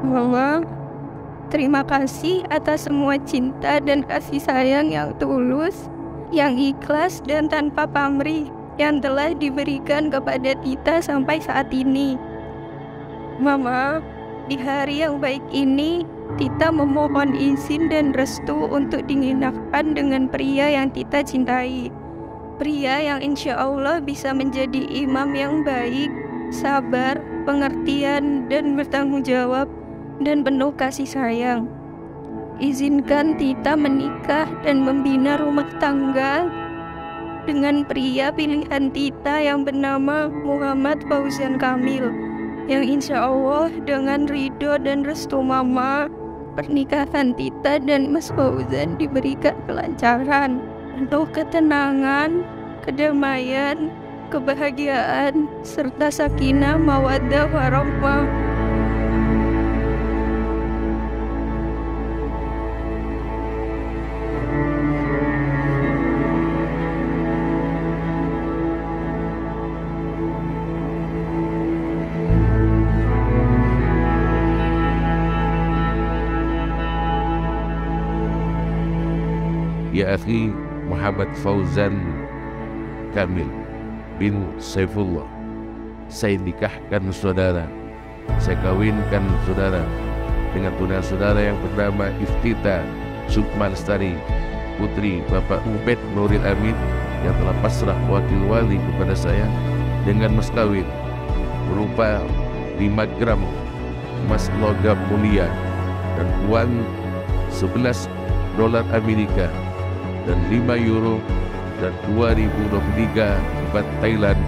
Mama, terima kasih atas semua cinta dan kasih sayang yang tulus, yang ikhlas dan tanpa pamrih yang telah diberikan kepada Tita sampai saat ini. Mama, di hari yang baik ini, Tita memohon izin dan restu untuk dinikahkan dengan pria yang Tita cintai. Pria yang insya Allah bisa menjadi imam yang baik, sabar, pengertian, dan bertanggung jawab, dan penuh kasih sayang. Izinkan Tita menikah dan membina rumah tangga dengan pria pilihan Tita yang bernama Muhammad Fauzan Kamil, yang insya Allah dengan ridho dan restu Mama, pernikahan Tita dan Mas Fauzan diberikan kelancaran, penuh ketenangan, kedamaian, kebahagiaan, serta sakinah mawaddah warahmah. Ya akhi Muhammad Fauzan Kamil bin Saifullah, saya nikahkan saudara, saya kawinkan saudara dengan tunangan saudara yang bernama Iftita Sukma Lestari, putri Bapak Ubed Nuril Amin, yang telah pasrah wakil wali kepada saya dengan mas kawin berupa 5 gram emas logam mulia dan uang $11 Amerika dan 5 euro dan 2023 bat Thailand,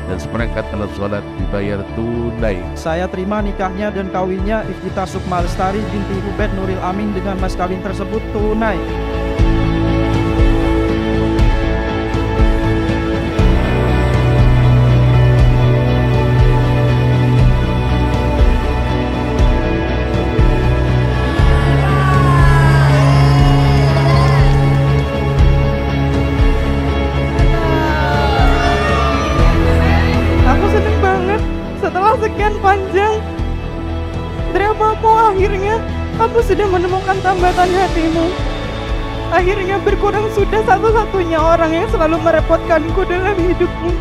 dan seperangkat alat sholat dibayar tunai. Saya terima nikahnya dan kawinnya Iftita Sukma Lestari binti Ubed Nuril Amin dengan mas kawin tersebut tunai. Setelah sekian panjang dramamu, akhirnya kamu sudah menemukan tambatan hatimu. Akhirnya berkurang sudah satu-satunya orang yang selalu merepotkanku dalam hidupmu.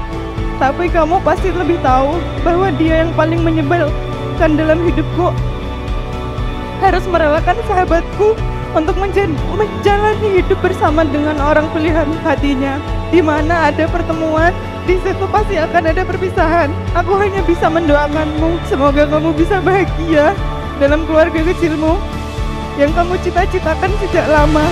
Tapi kamu pasti lebih tahu bahwa dia yang paling menyebalkan dalam hidupku. Harus merelakan sahabatku untuk menjalani hidup bersama dengan orang pilihan hatinya. Di mana ada pertemuan, di situ pasti akan ada perpisahan. Aku hanya bisa mendoakanmu, semoga kamu bisa bahagia dalam keluarga kecilmu yang kamu cita-citakan sejak lama.